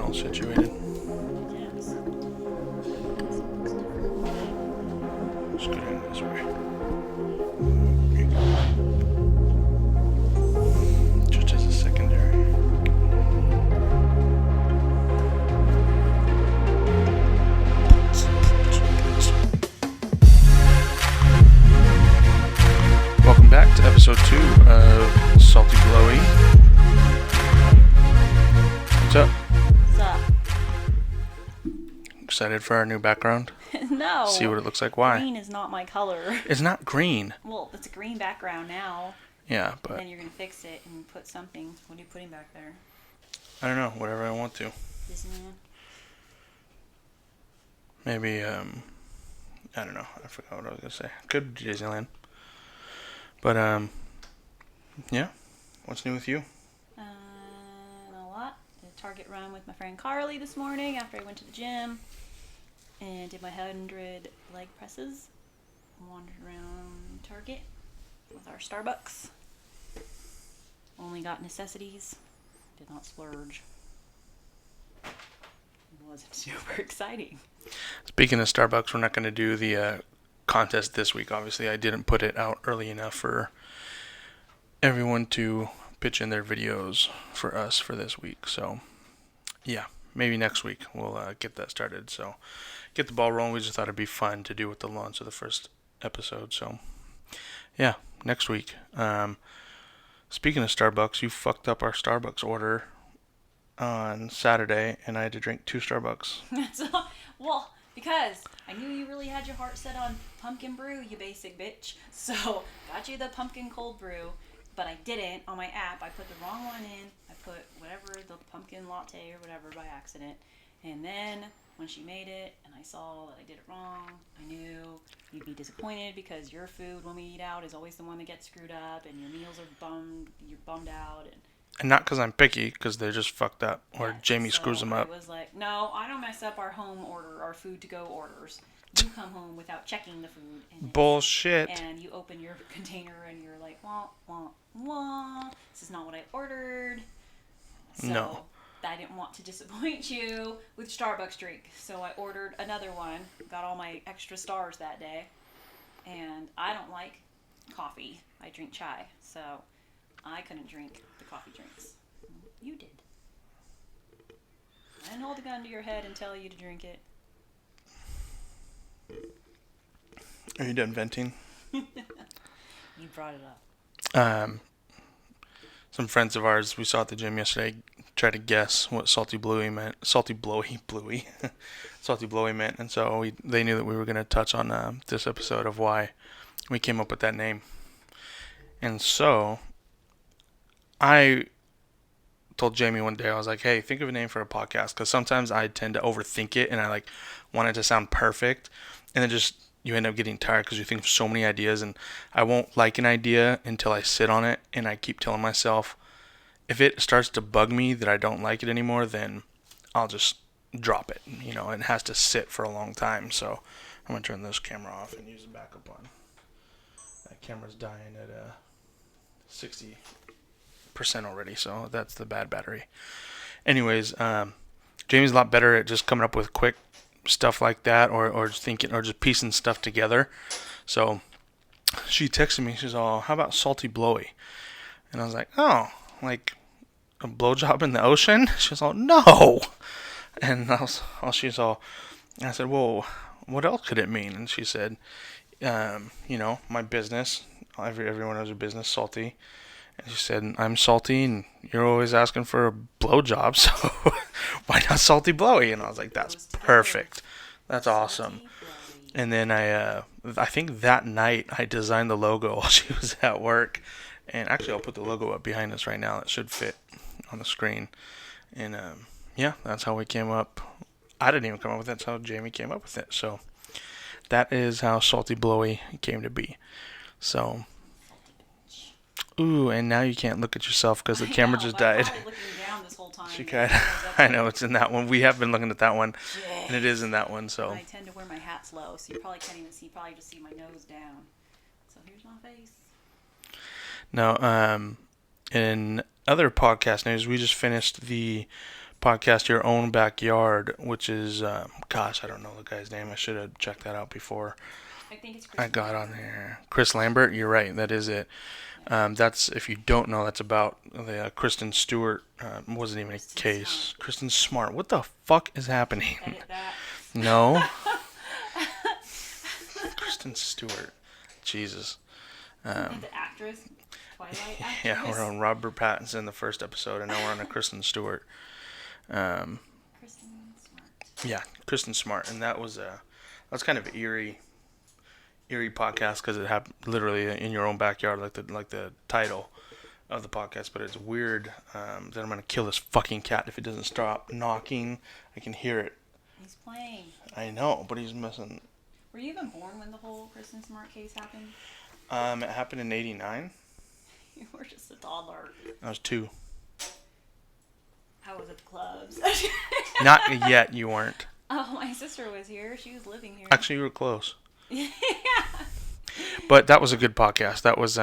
all situated. Yes. Let's go down this way. Just as a secondary. Welcome back to episode 2 of Salty Blowie. What's up? What's up? Excited for our new background? No. See what it looks like? Why? Green is not my color. It's not green. Well, it's a green background now. Yeah, And but then you're going to fix it and put something. What are you putting back there? I don't know. Whatever I want to. Disneyland? Maybe, I don't know. I forgot what I was going to say. Could be Disneyland. But, yeah. What's new with you? Not a lot. Did a Target run with my friend Carly this morning after I went to the gym. And did my 100 leg presses. Wandered around Target with our Starbucks. Only got necessities. Did not splurge. It wasn't super exciting. Speaking of Starbucks, we're not going to do the contest this week. Obviously, I didn't put it out early enough for everyone to pitch in their videos for us for this week. So, yeah, maybe next week we'll get that started. So, get the ball rolling. We just thought it'd be fun to do with the launch of the first episode. So, yeah, next week. Speaking of Starbucks, you fucked up our Starbucks order on Saturday, and I had to drink 2 Starbucks. Well, because I knew you really had your heart set on pumpkin brew, you basic bitch. So, got you the pumpkin cold brew, but I didn't. On my app, I put the wrong one in. I put whatever, the pumpkin latte or whatever by accident. And then, when she made it, and I saw that I did it wrong, I knew you'd be disappointed because your food when we eat out is always the one that gets screwed up, and your meals are you're bummed out, And not because I'm picky, because they're just fucked up, or yeah, Jamie so screws them up. I was like, no, I don't mess up our home order, our food to go orders. You come home without checking the food. And Bullshit. And you open your container and you're like, wah, wah, wah. This is not what I ordered. So No. I didn't want to disappoint you with Starbucks drink. So I ordered another one, got all my extra stars that day. And I don't like coffee. I drink chai. So I couldn't drink the coffee drinks. You did. I didn't hold a gun to your head and tell you to drink it. Are you done venting? You brought it up. Some friends of ours we saw at the gym yesterday tried to guess what Salty Blowie meant. Salty Blowie. Salty Blowie meant. And so they knew that we were going to touch on this episode of why we came up with that name. And so I told Jamie one day, I was like, hey, think of a name for a podcast. Because sometimes I tend to overthink it and I want it to sound perfect. And then just you end up getting tired because you think of so many ideas, and I won't like an idea until I sit on it and I keep telling myself, if it starts to bug me that I don't like it anymore, then I'll just drop it. You know, it has to sit for a long time. So I'm going to turn this camera off and use the backup one. That camera's dying at 60% already, so that's the bad battery. Anyways, Jamie's a lot better at just coming up with quick stuff like that, or just thinking, or just piecing stuff together. So she texted me, she's all, how about Salty Blowie? And I was like, oh, like a blowjob in the ocean? She's all, no. And she's all, I said, well, what else could it mean? And she said, my business, everyone knows your business, Salty. And she said, I'm salty and you're always asking for a blowjob, so why not Salty Blowie? And I was like, that's perfect. That's awesome. And then I think that night I designed the logo while she was at work. And actually, I'll put the logo up behind us right now. It should fit on the screen. And yeah, that's how we came up. I didn't even come up with it. That's how Jamie came up with it. So that is how Salty Blowie came to be. So... Ooh, and now you can't look at yourself because the camera just died. I was looking down this whole time. She kind of, I know it's in that one. We have been looking at that one, and it is in that one. So I tend to wear my hats low, so you probably can't even see. You probably just see my nose down. So here's my face. Now, in other podcast news, we just finished the podcast Your Own Backyard, which is, gosh, I don't know the guy's name. I should have checked that out before I think it's I Chris got Lambert. on here. Chris Lambert, you're right, that is it. That's, if you don't know, that's about the Kristen Stewart. Wasn't even a Kristen case. Smart. Kristen Smart. What the fuck is happening? Edit that. No. Kristen Stewart. Jesus. The actress, Twilight actress. Yeah, we're on Robert Pattinson the first episode, and now we're on a Kristen Stewart. Kristen Smart. Yeah, Kristen Smart, and that's kind of eerie podcast because it happened literally in your own backyard, like the title of the podcast. But it's weird that I'm gonna kill this fucking cat if it doesn't stop knocking. I can hear it. He's playing. I know, but he's missing. Were you even born when the whole Kristen Smart case happened? It happened in '89. You were just a toddler. I was 2. I was at the clubs. Not yet. You weren't. Oh, my sister was here. She was living here. Actually, you were close. Yeah. But that was a good podcast. That was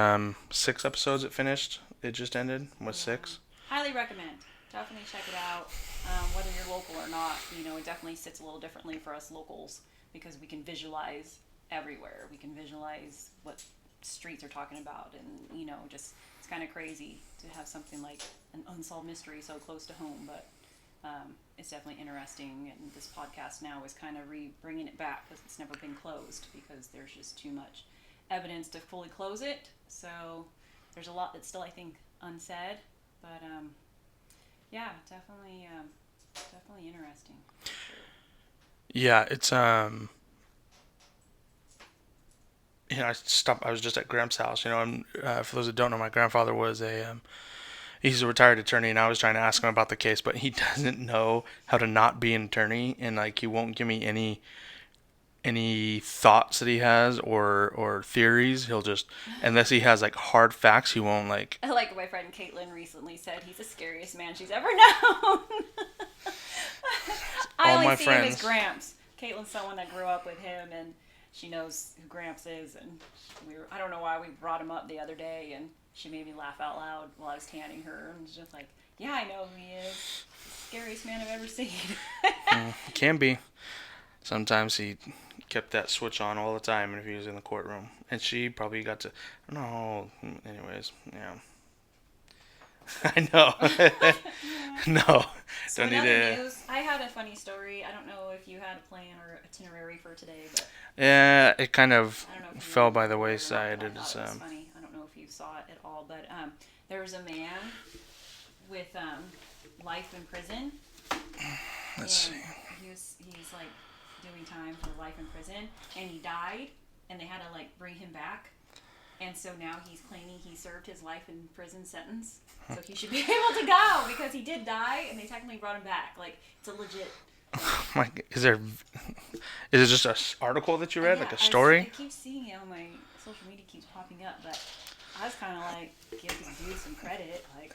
6 episodes. It finished. It just ended. Was 6. Highly recommend. Definitely check it out. Whether you're local or not, it definitely sits a little differently for us locals because we can visualize everywhere. We can visualize what streets are talking about, and just it's kind of crazy to have something like an unsolved mystery so close to home. But it's definitely interesting, and this podcast now is kind of bringing it back because it's never been closed because there's just too much evidence to fully close it. So there's a lot that's still, I think, unsaid, but yeah, definitely interesting. For sure. Yeah, it's I was just at Gramps' house. And for those that don't know, my grandfather was he's a retired attorney, and I was trying to ask him about the case, but he doesn't know how to not be an attorney, and like he won't give me any thoughts that he has or theories. He'll just, unless he has like hard facts, he won't like. Like my friend Caitlin recently said, he's the scariest man she's ever known. I All only my see friends. him as Gramps. Caitlin's someone that grew up with him, and she knows who Gramps is. And I don't know why we brought him up the other day, and she made me laugh out loud while I was tanning her, and was just like, "Yeah, I know who he is. The scariest man I've ever seen." Can be. Sometimes he kept that switch on all the time, and if he was in the courtroom, and she probably got to. No, anyways, yeah. I know. No, So don't in need other to. news, I had a funny story. I don't know if you had a plan or itinerary for today, but Yeah, it kind of I don't know if you fell by remember the it or not, wayside. but I It's thought it was funny. I don't know if you saw it at all, but there was a man with life in prison. let's And see. he's like doing time for life in prison, and he died, and they had to like bring him back, and so now he's claiming he served his life in prison sentence, so he should be able to go because he did die, and they technically brought him back. Like it's a legit. Is it just a article that you read, Yeah, like a I story? keep seeing it on my social media, keeps popping up, but I was kind of like, give these dudes some credit, like.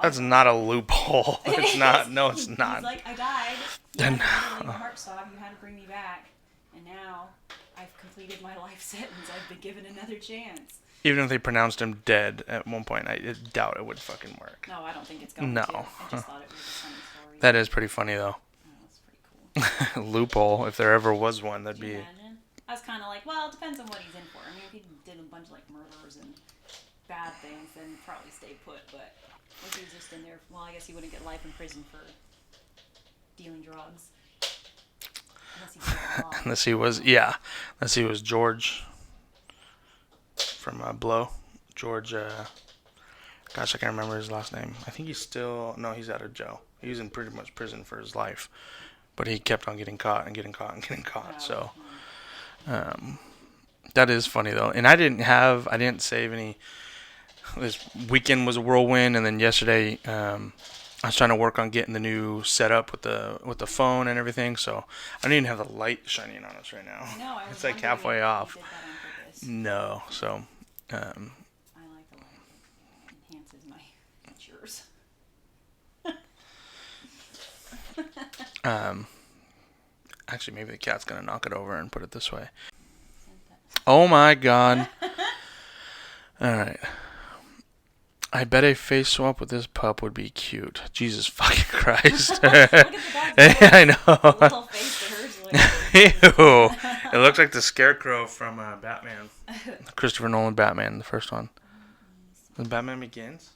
That's not a loophole. It's not. No, it's not. He's like, I died. And- Literally, my heart stopped. You had to bring me back, and now I've completed my life sentence. I've been given another chance. Even if they pronounced him dead at one point, I doubt it would fucking work. No, I don't think it's going No. to. I just thought it was a funny story. That is pretty funny though. Oh, that's pretty cool. Loophole, if there ever was one, that'd Can you be. imagine? I was kind of like, well, it depends on what he's in for. I mean, if he did a bunch of like murders and bad things, then he'd probably stay put. But if he was just in there, well, I guess he wouldn't get life in prison for dealing drugs. Unless he broke the law. Unless he was George from Blow. George, gosh, I can't remember his last name. I think he's out of jail. He was in pretty much prison for his life. But he kept on getting caught and getting caught and getting caught. So, that is funny though. And I didn't save any. This weekend was a whirlwind, and then yesterday, I was trying to work on getting the new setup with the phone and everything. So I don't even have the light shining on us right now. No, I was It's like wondering halfway if off. you did that on purpose. No, so I like the light. It enhances my features. actually maybe the cat's gonna knock it over and put it this way. Oh my god. All right. I bet a face swap with this pup would be cute. Jesus fucking Christ. Look at the dog's I know. little face to hers. Ew. It looks like the scarecrow from Batman. Christopher Nolan Batman, the first one. Batman Begins?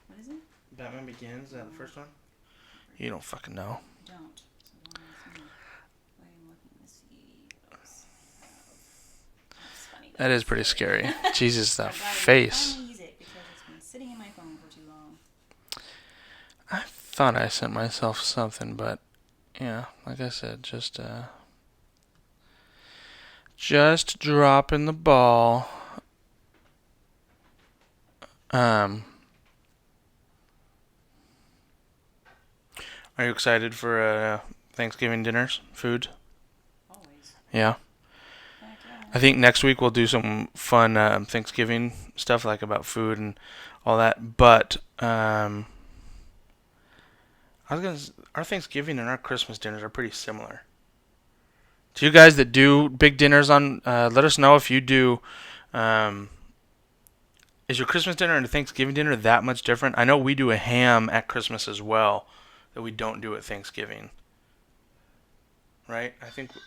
What is it? Batman Begins, is that the first one? You don't fucking know. I don't. So I'm looking to see what else I have. That's funny. That is pretty scary. Jesus, that I face. finally use it because it's been sitting in my phone for too long. I thought I sent myself something, but yeah, like I said, just dropping the ball. Are you excited for Thanksgiving dinners? Food? Always. Yeah. Heck yeah. I think next week we'll do some fun Thanksgiving stuff, like about food and all that. But our Thanksgiving and our Christmas dinners are pretty similar. To you guys that do big dinners on, let us know if you do. Is your Christmas dinner and Thanksgiving dinner that much different? I know we do a ham at Christmas as well that we don't do at Thanksgiving. Right? I think. Oh,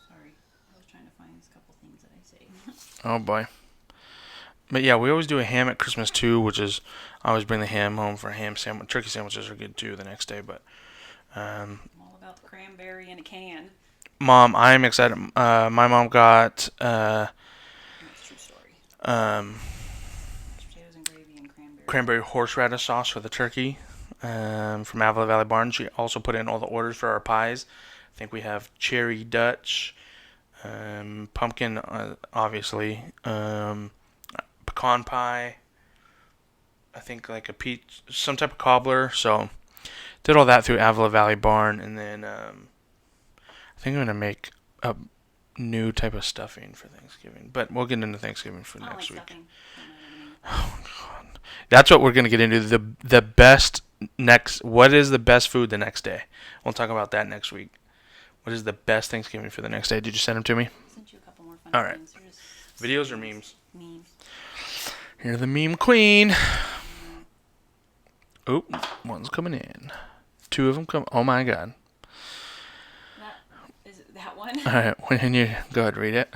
sorry. I was trying to find a couple things that I say. Oh boy. But yeah, we always do a ham at Christmas too, which is I always bring the ham home for a ham sandwich. Turkey sandwiches are good too the next day, but. I'm all about the cranberry in a can. Mom, I'm excited. My mom got That's a true story. Potatoes and gravy and cranberry horseradish sauce for the turkey from Avila Valley Barn. She also put in all the orders for our pies. I think we have cherry Dutch, pumpkin, obviously, pecan pie. I think like a peach, some type of cobbler. So did all that through Avila Valley Barn, and then I think I'm gonna make a new type of stuffing for Thanksgiving. But we'll get into Thanksgiving food I don't next like week. stuffing. Oh God, that's what we're gonna get into. The best next. What is the best food the next day? We'll talk about that next week. What is the best Thanksgiving for the next day? Did you send them to me? I sent you a couple more fun All right. things. They're just Videos or memes? memes. You're the meme queen. Oh, one's coming in. Two of them come. Oh my God. Is it that one? All right, when you go ahead, read it.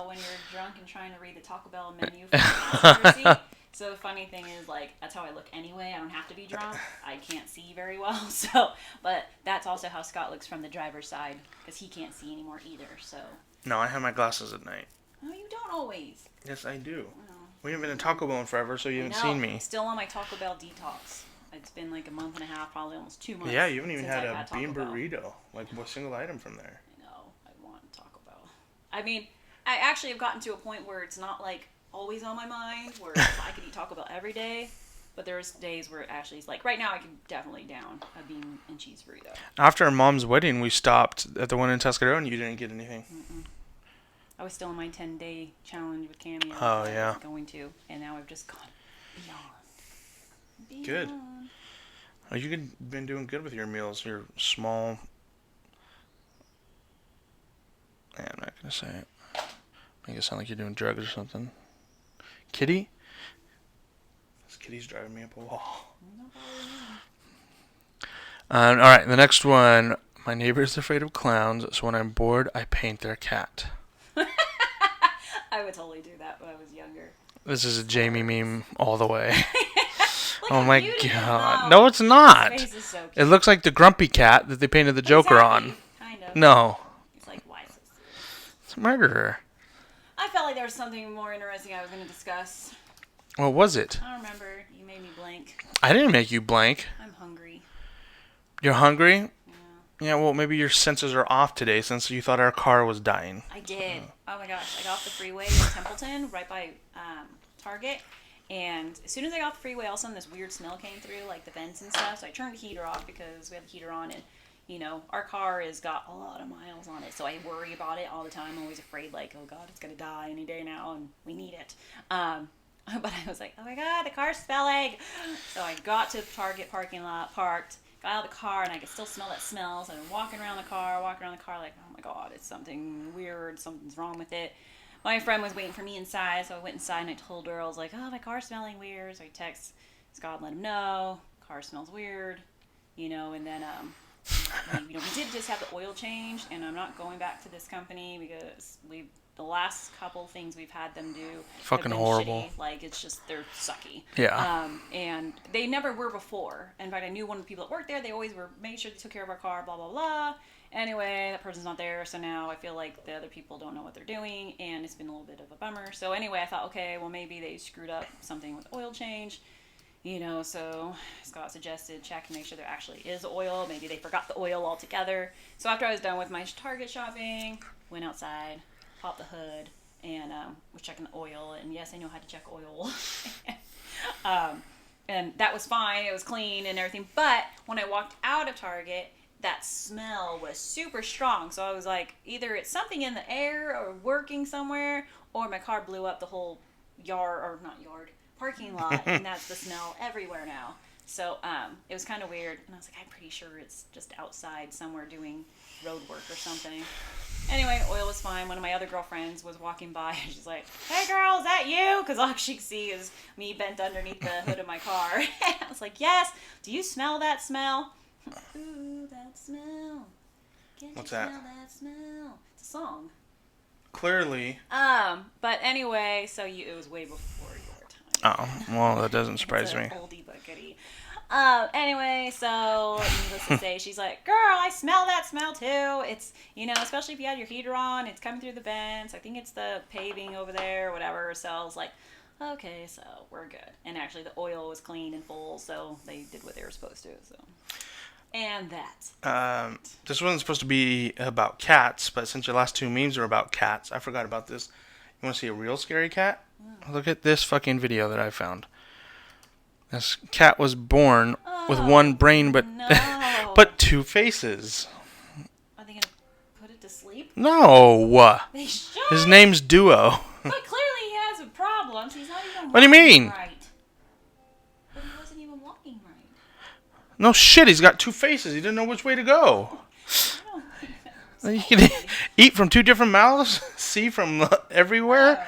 When you're drunk and trying to read the Taco Bell menu from the passenger seat. So the funny thing is, like, that's how I look anyway. I don't have to be drunk. I can't see very well. So, but that's also how Scott looks from the driver's side because he can't see anymore either. So. No, I have my glasses at night. No, you don't always. Yes, I do. No. We haven't been in Taco Bell in forever, so you haven't seen me. Still on my Taco Bell detox. It's been like a month and a half, probably almost 2 months. Yeah, you haven't even since had I've a Taco bean Bell. burrito, like a single item from there. I know. I want Taco Bell. I mean, I actually have gotten to a point where it's not like always on my mind, where I could eat Taco Bell every day. But there's days where it actually is like, right now I can definitely down a bean and cheese burrito. After our mom's wedding, we stopped at the one in Tuscadero, and you didn't get anything. Mm-mm. I was still in my 10-day challenge with Cammy. Oh, I yeah. was going to, and now I've just gone beyond. Good. Oh, you've been doing good with your meals. Your small. Yeah, I'm not gonna say it. Make it sound like you're doing drugs or something. Kitty? This kitty's driving me up a wall. All right, the next one. My neighbor's afraid of clowns, so when I'm bored, I paint their cat. I would totally do that when I was younger. This is a Jamie meme all the way. Look Oh how my cute it is, God! though. No, it's not. His face is so cute. It looks like the grumpy cat that they painted the Joker Exactly. on. Kind of. No, It's like, why so serious? it's a murderer. I felt like there was something more interesting I was going to discuss. What was it? I don't remember. You made me blank. I didn't make you blank. I'm hungry. You're hungry? Yeah. Yeah, well, maybe your senses are off today since you thought our car was dying. I did. Oh my gosh. I got off the freeway in Templeton, right by Target. And as soon as I got off the freeway, all of a sudden this weird smell came through, like the vents and stuff. So I turned the heater off because we have the heater on. And, you know, our car has got a lot of miles on it. So I worry about it all the time. I'm always afraid, like, oh, God, it's going to die any day now. And we need it. But I was like, oh, my God, the car's smelling. So I got to the Target parking lot, parked, got out of the car, and I could still smell that smell. So I'm walking around the car, like, oh, my God, it's something weird. Something's wrong with it. my friend was waiting for me inside, so I went inside and I told her, I was like, oh, my car's smelling weird. So I text Scott and let him know, car smells weird, and then we did just have the oil change, and I'm not going back to this company because the last couple things we've had them do fucking have been horrible. shitty. Like, it's just, they're sucky. Yeah. And they never were before. In fact, I knew one of the people that worked there. They always made sure they took care of our car, blah, blah, blah. Anyway, that person's not there, so now I feel like the other people don't know what they're doing, and it's been a little bit of a bummer. So anyway, I thought, okay, well, maybe they screwed up something with oil change. So Scott suggested check and make sure there actually is oil. Maybe they forgot the oil altogether. So after I was done with my Target shopping, went outside, popped the hood, and was checking the oil. And yes, I know how to check oil. And that was fine. It was clean and everything. But when I walked out of Target, that smell was super strong. So I was like, either it's something in the air or working somewhere, or my car blew up the whole parking lot, and that's the smell everywhere now. So it was kind of weird, and I was like, I'm pretty sure it's just outside somewhere doing road work or something. Anyway, oil was fine. One of my other girlfriends was walking by, and she's like, hey girl, is that you? Because all she could see is me bent underneath the hood of my car. I was like, yes. Do you smell that smell? Ooh, that smell. Can't What's you that? smell that smell? It's a song. Clearly. But anyway, so it was way before your time. Oh, well, that doesn't surprise It's me. an oldie but goodie. Anyway, so needless to say, she's like, girl, I smell that smell too. It's, especially if you had your heater on, it's coming through the vents. I think it's the paving over there or whatever. So I was like, okay, so we're good. And actually the oil was clean and full, so they did what they were supposed to. So, and that. This wasn't supposed to be about cats, but since your last two memes are about cats, I forgot about this. You want to see a real scary cat? Look at this fucking video that I found. This cat was born with one brain, but No. but two faces. Are they going to put it to sleep? No. They should. His name's Duo. But clearly he has a problem. He's not even What do you mean? right. But he wasn't even walking right. No shit, he's got two faces. He didn't know which way to go. I don't think that's You can eat from two different mouths, see from everywhere.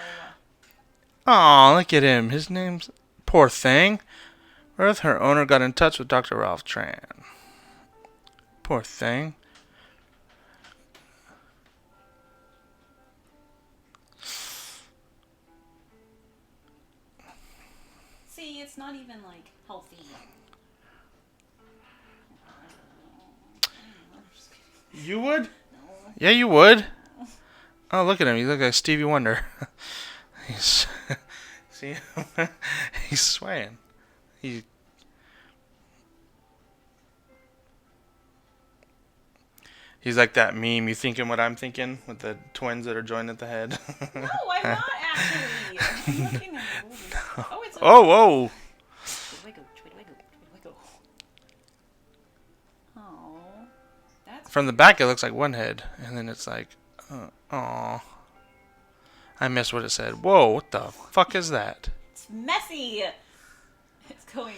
Aw, look at him. His name's... Poor thing. Earth, her owner, got in touch with Dr. Ralph Tran. Poor thing. See, it's not even, like, healthy. You would? No. Yeah, you would. Oh, look at him. He looks like Stevie Wonder. He's... See him? He's swaying. He's like that meme, you thinking what I'm thinking, with the twins that are joined at the head. No, I'm not actually. I'm looking at the movie. Oh, it's a... Oh, whoa. Wiggle. Oh, that's... From the back, it looks like one head, and then it's like, aw. I missed what it said. Whoa, what the fuck is that? It's messy. It's going...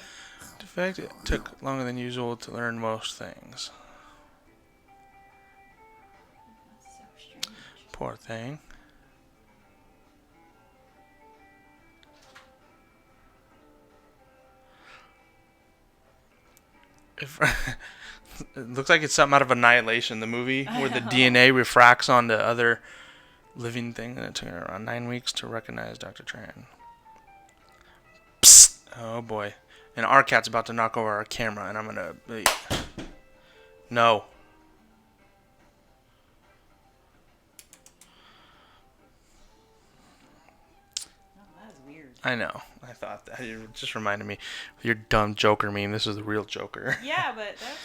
In fact, it took longer than usual to learn most things. That's so strange. Poor thing. It looks like it's something out of Annihilation, the movie, where the DNA refracts onto other living thing, and it took her around 9 weeks to recognize Dr. Tran. Psst! Oh boy. And our cat's about to knock over our camera, and I'm gonna... No. Oh, that's weird. I know. I thought that. It just reminded me. Your dumb Joker meme. This is the real Joker. Yeah, but that's...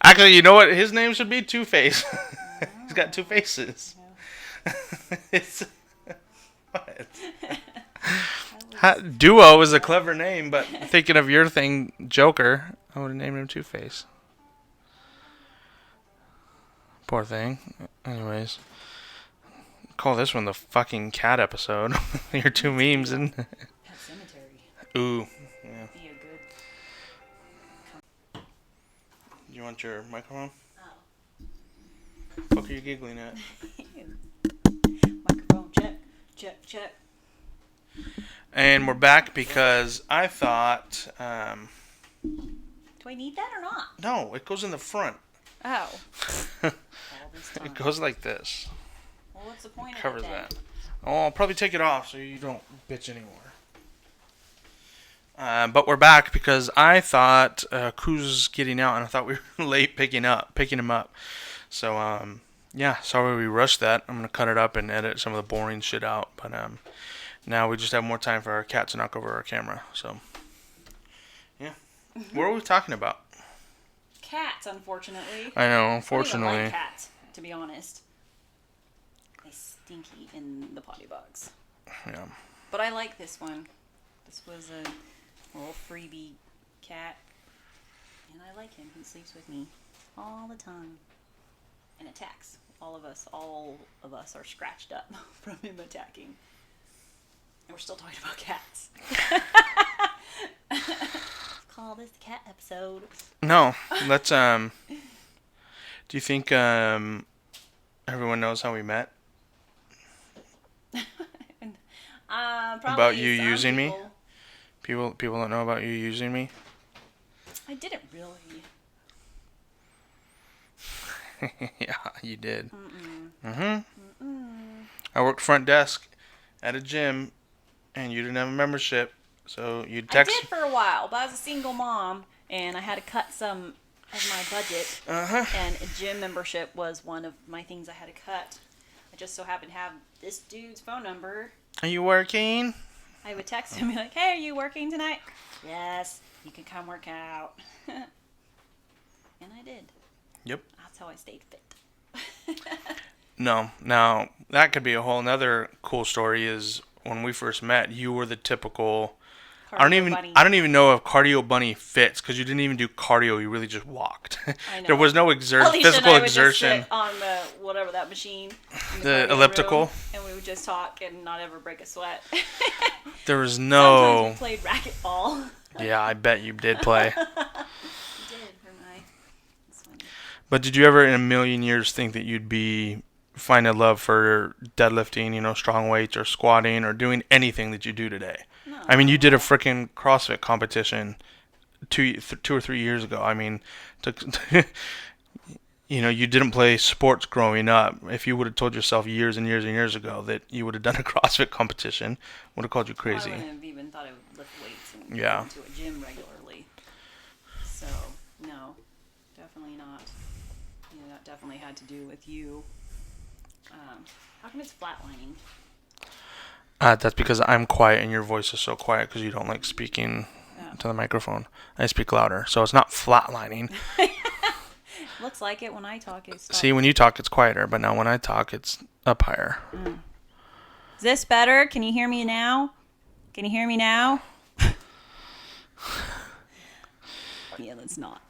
Actually, you know what? His name should be Two-Face. He's got two faces. It's... What? Duo is a clever name, but thinking of your thing, Joker, I would have named him Two-Face. Poor thing. Anyways. Call this one the fucking cat episode. Your two memes and... Pet Cemetery. Ooh. Yeah. Be a good... You want your microphone? Oh. What are you giggling at? Microphone check. Check, check. And we're back because I thought, Do I need that or not? no, it goes in the front. Oh. All this time. It goes like this. Well, what's the point Covers of that. Oh, I'll probably take it off so you don't bitch anymore. But we're back because I thought Cruz was getting out, and I thought we were late picking him up. So yeah, sorry we rushed that. I'm gonna cut it up and edit some of the boring shit out. But now we just have more time for our cat to knock over our camera. So yeah, what are we talking about? Cats, unfortunately. I know, I don't unfortunately. even like cats, to be honest. They stinky in the potty box. Yeah. But I like this one. This was a little freebie cat. And I like him. He sleeps with me all the time. And attacks. All of us are scratched up from him attacking. And we're still talking about cats. Call this the cat episode. No, let's do you think everyone knows how we met? Probably About you some using me? people. People don't know about you using me? I didn't really. Yeah, you did. Mm-mm. I worked front desk at a gym, and you didn't have a membership, so you'd I text. did for a while, but I was a single mom, and I had to cut some of my budget. And a gym membership was one of my things I had to cut. I just so happened to have this dude's phone number. Are you working? I would text him and be like, "Hey, are you working tonight?" "Yes, you can come work out." And I did. Yep. That's how I stayed fit. No. Now, that could be a whole nother cool story is when we first met, you were the typical... I don't even know if cardio bunny fits because you didn't even do cardio. You really just walked. I know. There was no Alicia physical and I exertion. would just sit on the whatever that machine, in The cardio elliptical? room, and we would just talk and not ever break a sweat. There was Sometimes no... we played racquetball. Yeah, I bet you did play. We did for my. But did you ever in a million years think that you'd find a love for deadlifting, strong weights or squatting or doing anything that you do today? No. I mean, you did a freaking CrossFit competition 2 or 3 years ago. I mean, you didn't play sports growing up. If you would have told yourself years and years and years ago that you would have done a CrossFit competition, would have called you crazy. I wouldn't have even thought I would lift weights and Yeah. go into a gym regularly. So, no, definitely not. That definitely had to do with you. How come it's flatlining? That's because I'm quiet and your voice is so quiet because you don't like speaking Oh. to the microphone. I speak louder, so it's not flatlining. Looks like it when I talk. It's See, when you talk, it's quieter, but now when I talk, it's up higher. Is this better? Can you hear me now? Can you hear me now? Yeah, that's not.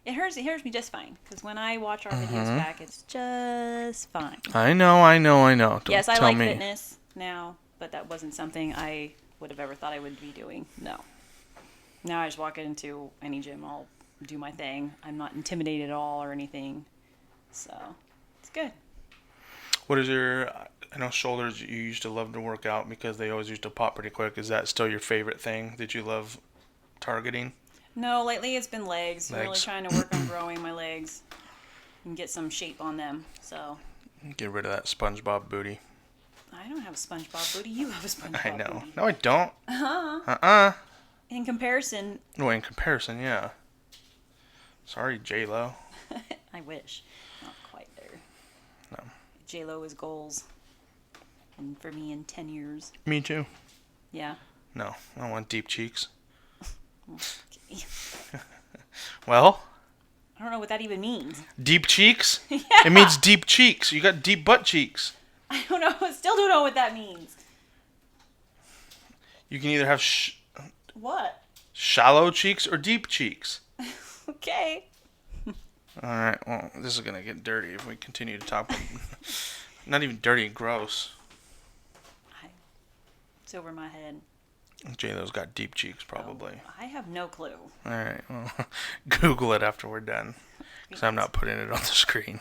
It hears me just fine because when I watch our videos back, it's just fine. I know. Don't Yes, I tell like me. fitness now, but that wasn't something I would have ever thought I would be doing. No. Now I just walk into any gym, I'll do my thing. I'm not intimidated at all or anything. So, it's good. What is I know shoulders, you used to love to work out because they always used to pop pretty quick. Is that still your favorite thing that you love targeting? No, lately it's been legs. I'm really Legs. trying to work on growing my legs and get some shape on them. So, Get rid of that SpongeBob booty. I don't have a SpongeBob booty. You have a SpongeBob I know. booty. No, I don't. Uh-huh. In comparison, No, in comparison, yeah. Sorry, J-Lo. I wish. Not quite there. No. J-Lo is goals. And for me in 10 years. Me too. Yeah. No, I don't want deep cheeks. Okay. Well, I don't know what that even means. deep cheeks? Yeah. It means deep cheeks. You got deep butt cheeks. I don't know. I still don't know what that means. You can either have What? shallow cheeks or deep cheeks. Okay. Alright, well, this is going to get dirty if we continue to talk. Not even dirty, gross. It's over my head. J-Lo's got deep cheeks, probably. I have no clue. Alright, well, Google it after we're done. Because I'm not putting it on the screen.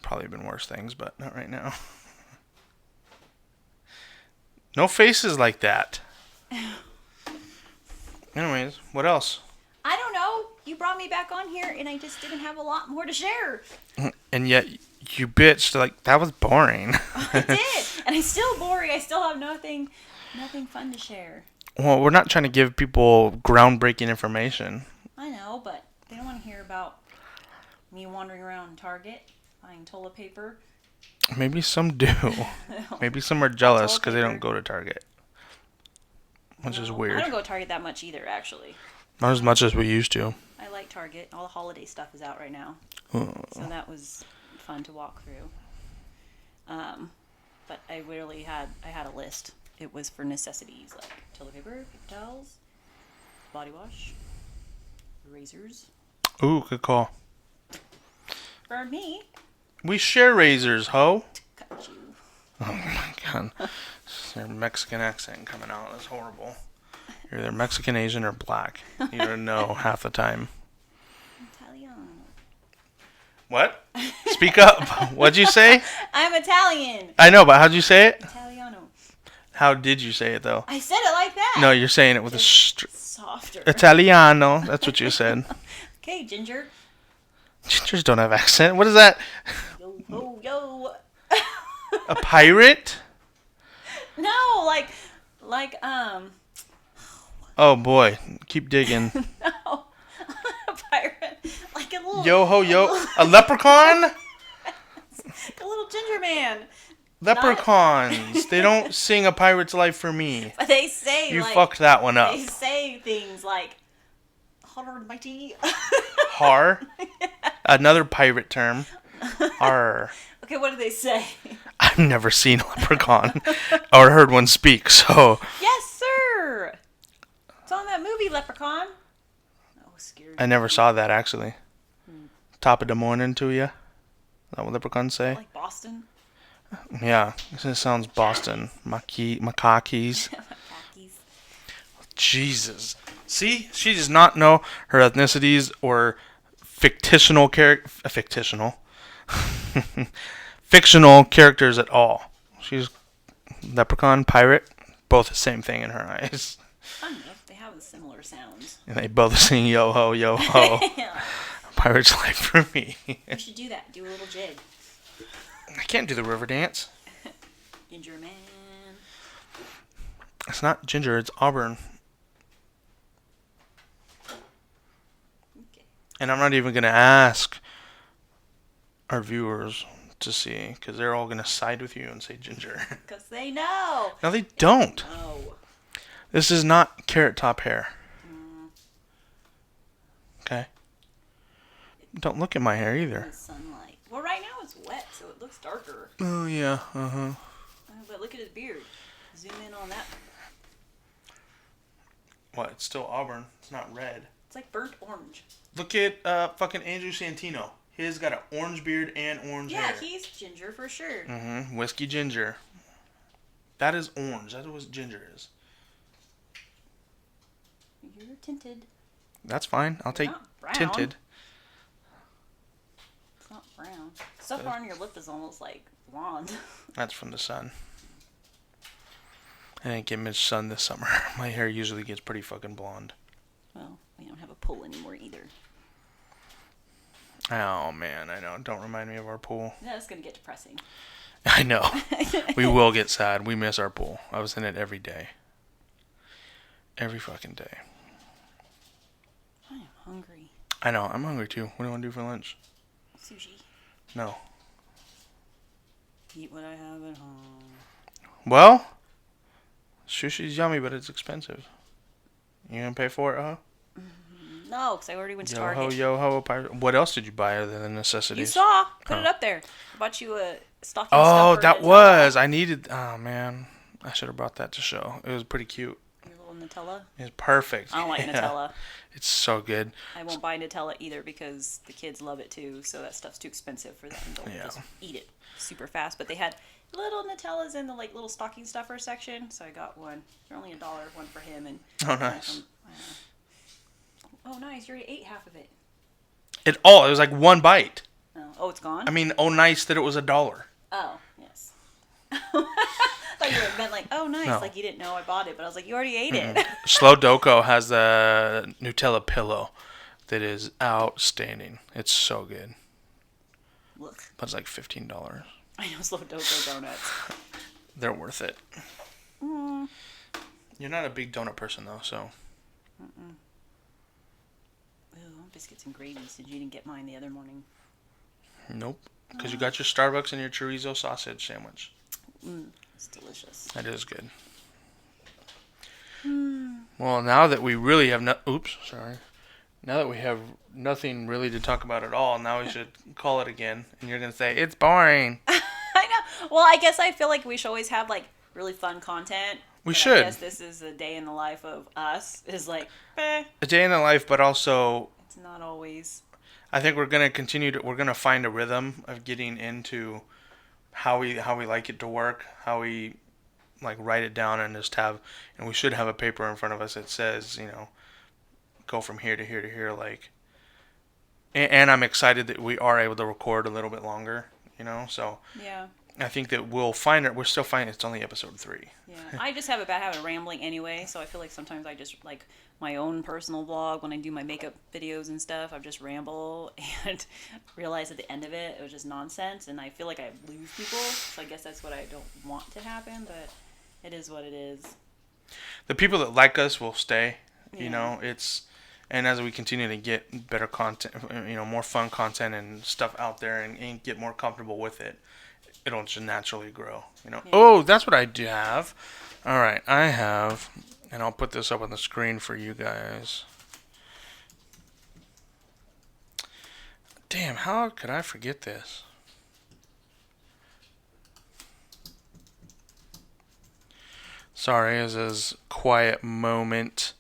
Probably been worse things, but not right now. No faces like that. Anyways, what else? I don't know. You brought me back on here, and I just didn't have a lot more to share. And yet you bitched like that was boring. I did, and I'm still boring. I still have nothing fun to share. Well, we're not trying to give people groundbreaking information. I know, but they don't want to hear about me wandering around Target buying toilet paper. Maybe some do. Maybe some are jealous because they don't go to Target. Which is weird. I don't go to Target that much either, actually. Not as much as we used to. I like Target. All the holiday stuff is out right now. So that was fun to walk through. But I had a list. It was for necessities like toilet paper, paper towels, body wash, razors. Ooh, good call. For me. We share razors, ho. Cut you. Oh my god. Your Mexican accent coming out. That's horrible. You're either Mexican, Asian, or black. You don't know half the time. Italiano. What? Speak up. What'd you say? I'm Italian. I know, but how'd you say it? Italiano. How did you say it, though? I said it like that. No, you're saying it with softer. Italiano. That's what you said. Okay, Ginger. Gingers don't have accent. What is that? Yo, yo, yo. A pirate? No, like, Oh boy, keep digging. no, a pirate, like a little. Yo ho yo, a leprechaun? A little ginger man. Leprechauns. They don't sing A Pirate's Life for Me. But they say You like, fucked that one up. They say things like, "Hotter and mighty." Har. Another pirate term. Har. Okay, what do they say? I've never seen a leprechaun or heard one speak, so. Yes, sir. It's on that movie Leprechaun. Oh, scary. I never saw that actually. Top of the morning to ya. Is that what leprechauns say? Like Boston. Yeah, this sounds Boston. My khakis. Khakis. Jesus. See, she does not know her ethnicities or fictional fictional characters at all. She's leprechaun, pirate, both the same thing in her eyes. Fun enough, they have similar sounds. And they both sing yo ho, yo ho. Pirate's Life for Me. You should do that. Do a little jig. I can't do the river dance. Ginger man. It's not Ginger, it's Auburn. Okay. And I'm not even going to ask our viewers to see, because they're all going to side with you and say Ginger. Because they know. No, they don't. No. This is not Carrot Top hair. Okay? Don't look at my hair either. The sunlight. Well, right now it's wet, so it looks darker. Oh, yeah. Uh-huh. But look at his beard. Zoom in on that. What? It's still Auburn. It's not red. It's like burnt orange. Look at fucking Andrew Santino. He's got an orange beard and orange hair. Yeah, he's ginger for sure. Mm-hmm. Whiskey ginger. That is orange. That's what ginger is. You're tinted. That's fine. I'll take not brown. tinted. It's not brown. So far on your lip is almost like blonde. That's from the sun. I didn't get much sun this summer. My hair usually gets pretty fucking blonde. Well, we don't have a pool anymore either. Oh, man. I know. Don't remind me of our pool. Yeah, it's going to get depressing. I know. We will get sad. We miss our pool. I was in it every day. Every fucking day. I am hungry. I know. I'm hungry too. What do you want to do for lunch? Sushi. No. Eat what I have at home. Well, sushi's yummy, but it's expensive. You gonna pay for it, huh? No, because I already went to Yo Target. ho, yo ho, pirate. What else did you buy other than necessities? You saw. Put it up there. I bought you a stocking Oh, stuffer that and was. I needed. Oh man, I should have brought that to show. It was pretty cute. your little Nutella. It's perfect. I don't like Yeah. Nutella. It's so good. I won't buy Nutella either because the kids love it too. So that stuff's too expensive for them. They'll Yeah. just eat it super fast. But they had little Nutellas in the like little stocking stuffer section, so I got one. They're only $1, one for him, and Oh, nice. oh, nice! You already ate half of it. It was like one bite. Oh, it's gone. I mean, oh, nice that it was $1. Oh, yes. thought you were meant like, oh, nice. No. Like you didn't know I bought it, but I was like, you already ate Mm-mm. it. Slow Doko has the Nutella pillow that is outstanding. It's so good. Look, But it's like $15. I know Slow Doko donuts. They're worth it. Mm. You're not a big donut person though, so. Mm-mm. Ooh, biscuits and gravies. Did you didn't get mine the other morning? Nope. Because you got your Starbucks and your chorizo sausage sandwich. It's delicious. That is good. Mm. Well, now that we really have no... Oops, sorry. Now that we have nothing really to talk about at all, now we should call it again. And you're going to say, it's boring. I know. Well, I guess I feel like we should always have like really fun content. We but should. I guess this is a day in the life of us. Is like, A day in the life, but also... It's not always. I think we're going to continue to... We're going to find a rhythm of getting into how we like it to work, how we like write it down and just have... And we should have a paper in front of us that says, you know, go from here to here to here, like... And I'm excited that we are able to record a little bit longer, you know, so... Yeah. I think that we'll find it. We're still finding it's only episode 3. Yeah, I just have a bad habit of rambling anyway, so I feel like sometimes I just like my own personal vlog when I do my makeup videos and stuff. I just ramble and realize at the end of it it was just nonsense, and I feel like I lose people. So I guess that's what I don't want to happen, but it is what it is. The people that like us will stay. Yeah. You know, it's and as we continue to get better content, you know, more fun content and stuff out there, and get more comfortable with it, it'll just naturally grow, you know. Yeah. Oh, that's what I do have. All right, I have, and I'll put this up on the screen for you guys. Damn, how could I forget this? Sorry, this is a quiet moment.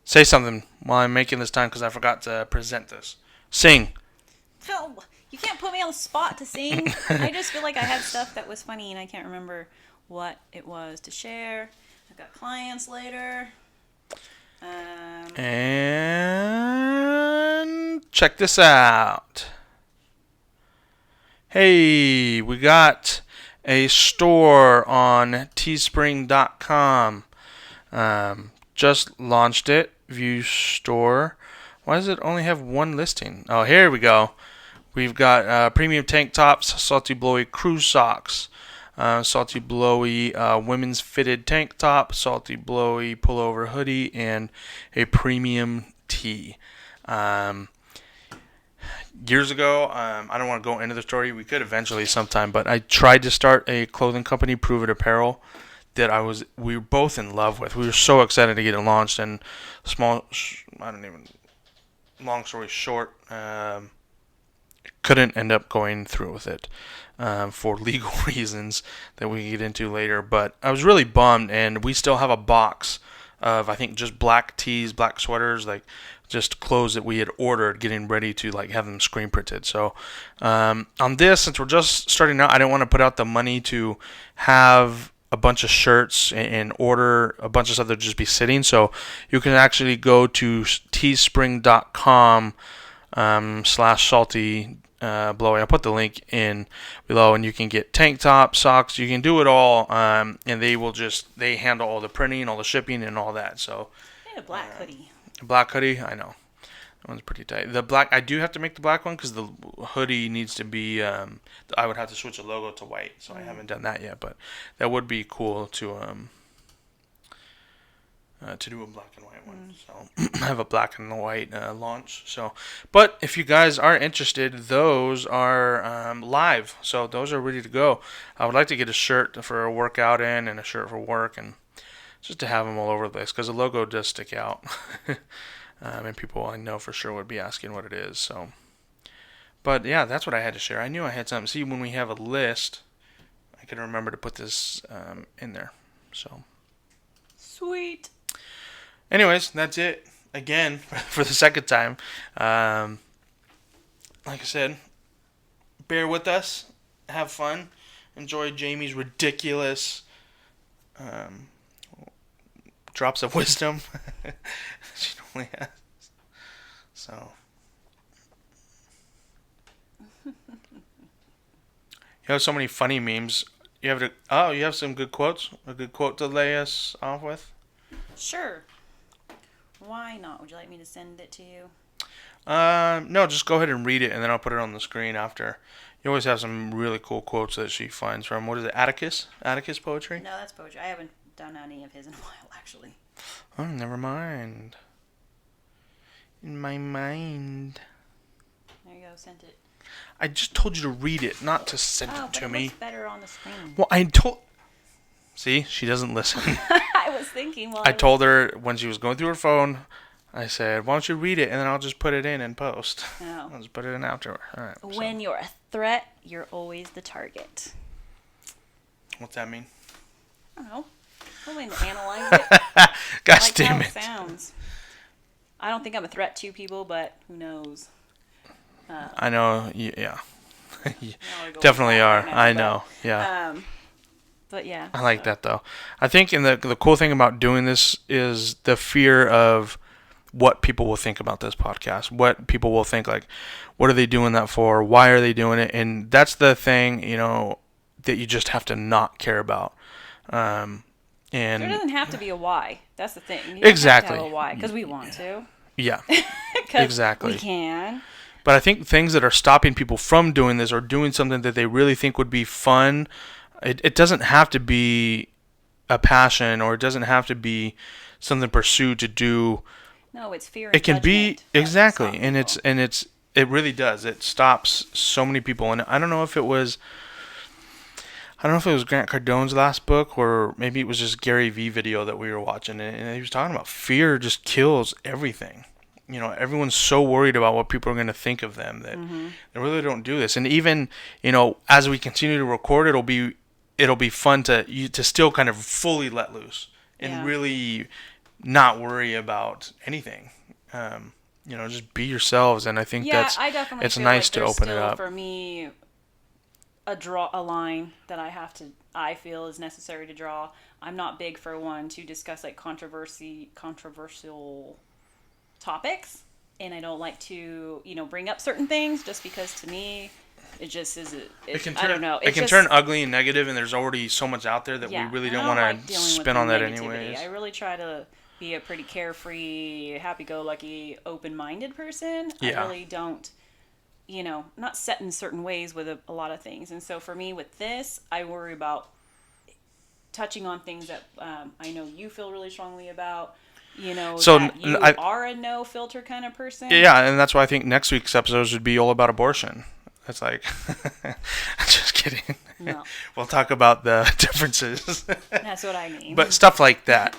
Say something while I'm making this time because I forgot to present this. Sing. No, you can't put me on the spot to sing. I just feel like I had stuff that was funny and I can't remember what it was to share. I've got clients later. And check this out. Hey, we got a store on teespring.com. Just launched it. View store. Why does it only have one listing? Oh, here we go. We've got premium tank tops, Salty Blowie crew socks, Salty Blowie women's fitted tank top, Salty Blowie pullover hoodie, and a premium tee. Years ago, I don't want to go into the story. We could eventually sometime, but I tried to start a clothing company, Prove It Apparel, that we were both in love with. We were so excited to get it launched, and long story short, couldn't end up going through with it for legal reasons that we can get into later. But I was really bummed, and we still have a box of, I think, just black tees, black sweaters, like just clothes that we had ordered, getting ready to like have them screen printed. So on this, since we're just starting out, I didn't want to put out the money to have a bunch of shirts and order a bunch of stuff that would just be sitting. So you can actually go to teespring.com /salty Blowie. I'll put the link in below, and you can get tank top, socks. You can do it all, and they handle all the printing, all the shipping, and all that. So I had a black hoodie. A black hoodie, I know. That one's pretty tight. The black, I do have to make the black one because the hoodie needs to be. I would have to switch the logo to white, so I haven't done that yet. But that would be cool to do a black and white one. So I have a black and white launch. So, but if you guys are interested, those are live. So those are ready to go. I would like to get a shirt for a workout in and a shirt for work, and just to have them all over the place because the logo does stick out. And people I know for sure would be asking what it is. So, but yeah, that's what I had to share. I knew I had something. See, when we have a list, I can remember to put this in there. So, sweet. Anyways, that's it. Again, for the second time. Like I said, bear with us. Have fun. Enjoy Jamie's ridiculous drops of wisdom. She normally has. So. You have so many funny memes. You have some good quotes. A good quote to lay us off with. Sure. Why not? Would you like me to send it to you? No, just go ahead and read it, and then I'll put it on the screen after. You always have some really cool quotes that she finds from. What is it? Atticus? Atticus poetry? No, that's poetry. I haven't done any of his in a while, actually. Oh, never mind. In my mind. There you go. Sent it. I just told you to read it, not to send Oh, it but to it me. looks better on the screen. Well, I told. See, she doesn't listen. I was thinking. Well, I told her when she was going through her phone. I said, "Why don't you read it, and then I'll just put it in post. No. I'll just put it in after." All right. When you're a threat, you're always the target. What's that mean? I don't know. I'm going to analyze it. Gosh Like damn how it! it sounds. I don't think I'm a threat to people, but who knows? I know. Yeah. I don't wanna go Definitely with that are. right now, I but, know. Yeah. But yeah. I like that though. I think the cool thing about doing this is the fear of what people will think about this podcast. What people will think, like, what are they doing that for? Why are they doing it? And that's the thing, that you just have to not care about. There And doesn't have to be a why. That's the thing. You don't Exactly. have to have a why because we want to. yeah, 'Cause Exactly. We can. but I think things that are stopping people from doing this or doing something that they really think would be fun, it doesn't have to be a passion, or it doesn't have to be something pursued to do. No, it's fear and It can be judgment that exactly, stop and people. it really does. It stops so many people, and I don't know if it was Grant Cardone's last book, or maybe it was just Gary V video that we were watching, and he was talking about fear just kills everything. Everyone's so worried about what people are going to think of them that they really don't do this. And even as we continue to record, it'll be fun to still kind of fully let loose and Yeah. really not worry about anything. Just be yourselves, and I think Yeah, I definitely it's feel nice like to there's open it still, up. for me, a line that I feel is necessary to draw. I'm not big for one to discuss like controversial topics, and I don't like to bring up certain things just because to me it just is I don't know. It can turn ugly and negative, and there's already so much out there that Yeah, we really and don't I want like to dealing with spin the on that negativity. anyways. I really try to be a pretty carefree, happy-go-lucky, open-minded person. Yeah. I really don't, not set in certain ways with a lot of things. And so for me with this, I worry about touching on things that I know you feel really strongly about. So, that you I- are a no filter kind of person. Yeah, and that's why I think next week's episode should be all about abortion. It's like, just kidding. No. We'll talk about the differences. That's what I mean. But stuff like that,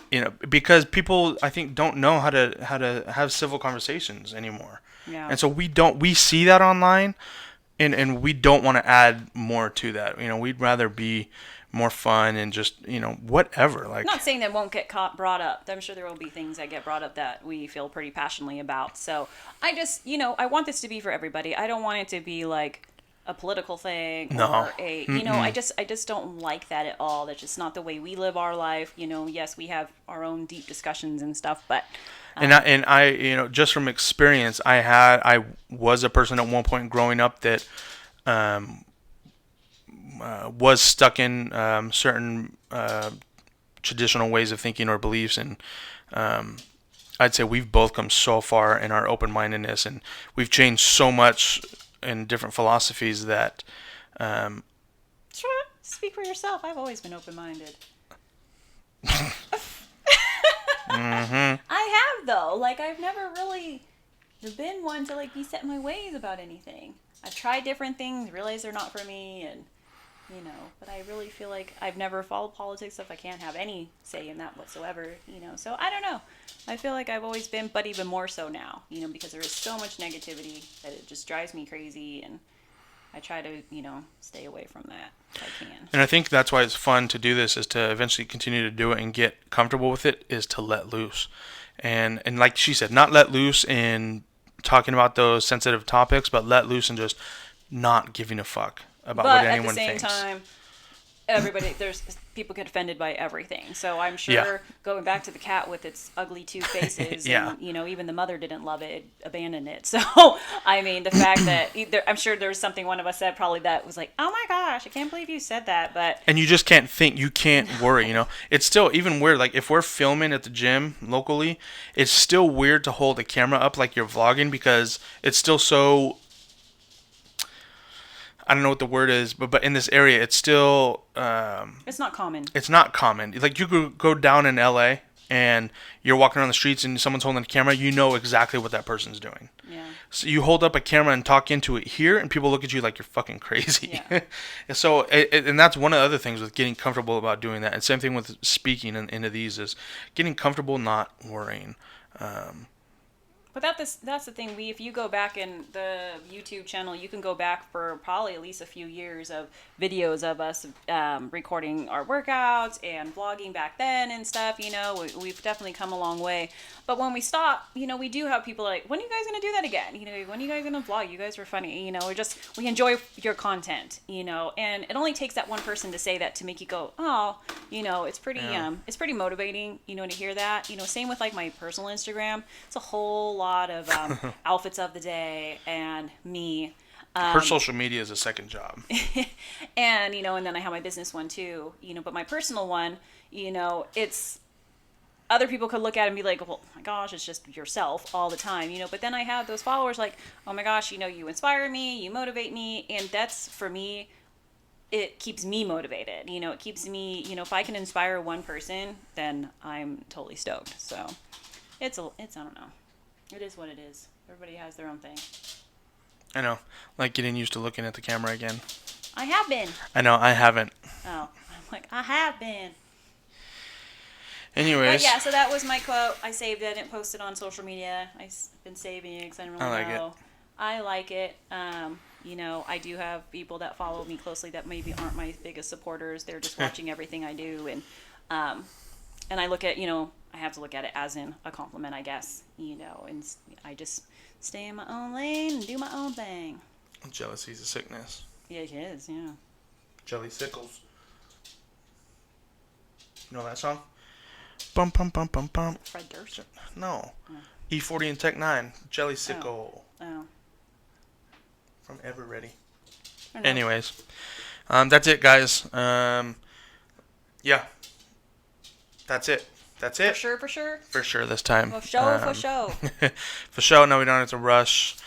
because people, I think, don't know how to have civil conversations anymore. Yeah. And so we see that online, and we don't want to add more to that. We'd rather be more fun and just, whatever. Like, Not saying that won't get brought up. I'm sure there will be things that get brought up that we feel pretty passionately about. So I just, I want this to be for everybody. I don't want it to be like a political thing No. or I just don't like that at all. That's just not the way we live our life. Yes, we have our own deep discussions and stuff, but and I just from experience, I was a person at one point growing up that was stuck in certain traditional ways of thinking or beliefs, and I'd say we've both come so far in our open-mindedness, and we've changed so much in different philosophies that sure, speak for yourself. I've always been open-minded. mm-hmm. I have though. Like I've never really been one to like be set in my ways about anything. I've tried different things, realized they're not for me, and but I really feel like I've never followed politics if I can't have any say in that whatsoever, So I don't know. I feel like I've always been, but even more so now, because there is so much negativity that it just drives me crazy, and I try to, stay away from that if I can. And I think that's why it's fun to do this, is to eventually continue to do it and get comfortable with it, is to let loose. And like she said, not let loose in talking about those sensitive topics, but let loose and just not giving a fuck about what anyone thinks. But at the same time, there's people get offended by everything. So I'm sure Yeah. going back to the cat with its ugly two faces, Yeah. and even the mother didn't love it, abandoned it. So I mean, the fact that I'm sure there was something one of us said probably that was like, oh my gosh, I can't believe you said that. But And you just can't think. You can't worry. It's still even weird. Like if we're filming at the gym locally, it's still weird to hold the camera up like you're vlogging because it's still so. I don't know what the word is, but in this area, it's still. it's not common. It's not common. Like you could go down in LA and you're walking around the streets and someone's holding a camera, you know exactly what that person's doing. Yeah. So you hold up a camera and talk into it here, and people look at you like you're fucking crazy. Yeah. And so, and that's one of the other things with getting comfortable about doing that. And same thing with speaking into these is getting comfortable, not worrying. But that's the thing. If you go back in the YouTube channel, you can go back for probably at least a few years of videos of us recording our workouts and vlogging back then and stuff. We've definitely come a long way. But when we stop, we do have people like, when are you guys gonna do that again? When are you guys gonna vlog? You guys were funny. We enjoy your content. And it only takes that one person to say that to make you go, oh, it's pretty it's pretty motivating. To hear that. Same with like my personal Instagram. It's a whole lot of outfits of the day and me. Her social media is a second job. And and then I have my business one too. But my personal one, it's other people could look at it and be like, well, oh my gosh, it's just yourself all the time, But then I have those followers like, oh my gosh, you inspire me, you motivate me, and that's for me. It keeps me motivated. It keeps me. If I can inspire one person, then I'm totally stoked. So, it's I don't know. It is what it is. Everybody has their own thing. I know, like getting used to looking at the camera again. I have been. I know, I haven't. Oh, I'm like, I have been. Anyways. But yeah, so that was my quote. I saved it. I didn't post it on social media. I've been saving it because I don't really know. I like it. I do have people that follow me closely that maybe aren't my biggest supporters. They're just watching everything I do. And I look at, I have to look at it as in a compliment, I guess. And I just stay in my own lane and do my own thing. Jealousy's a sickness. Yeah, it is, yeah. Jelly sickles. You know that song? Bum bum bum bum bum. Fred Durst? No. E40 and Tech 9. Jelly sickle. Oh. From Ever Ready. Anyways. That's it, guys. Yeah. That's it. That's it. For sure? For sure this time. For sure. For sure. No, we don't have to rush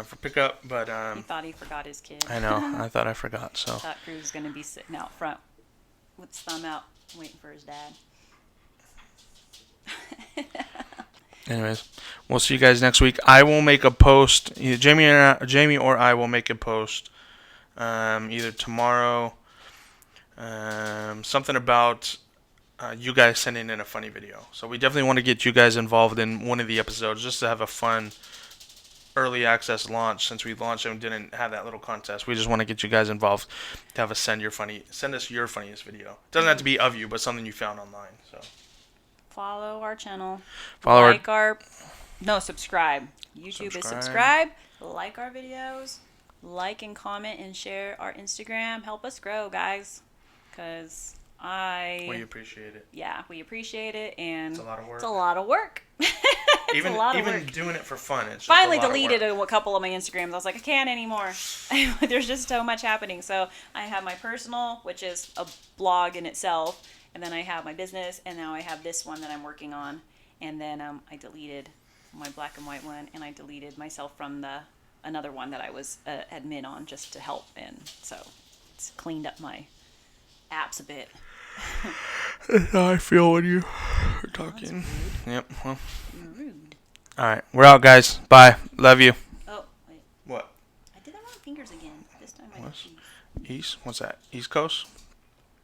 for pickup, but... he thought he forgot his kid. I know. I thought I forgot, so... I thought Cruz was going to be sitting out front with his thumb out waiting for his dad. Anyways, we'll see you guys next week. I will make a post. Either Jamie or I will make a post either tomorrow. Something about you guys sending in a funny video. So we definitely want to get you guys involved in one of the episodes just to have a fun early access launch. Since we launched and didn't have that little contest, we just want to get you guys involved to have us send us your funniest video. It doesn't have to be of you, but something you found online. So. Follow our channel. Subscribe. YouTube is subscribe. Like our videos. Like and comment and share our Instagram. Help us grow, guys. Because we appreciate it. Yeah, we appreciate it. And it's a lot of work. It's a lot of work. Even doing it for fun. It's just finally deleted a couple of my Instagrams. I was like, I can't anymore. There's just so much happening. So I have my personal, which is a blog in itself. And then I have my business, and now I have this one that I'm working on. And then I deleted my black and white one, and I deleted myself from another one that I was admin on just to help. And so it's cleaned up my apps a bit. That's how I feel when you are talking. Yep. Well. You're rude. All right, we're out, guys. Bye. Love you. Oh wait. What? I did the wrong fingers again. This time I did East. What's that? East Coast.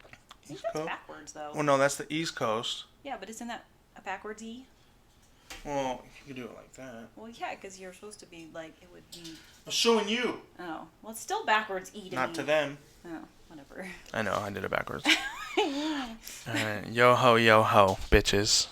I think that's backwards, though. Well, no, that's the East Coast. Yeah, but isn't that a backwards E? Well, you could do it like that. Well, yeah, because you're supposed to be like, it would be... I'm showing you. Oh. Well, it's still backwards E to me. Not to them. Oh, whatever. I know, I did it backwards. All right, yo ho, bitches.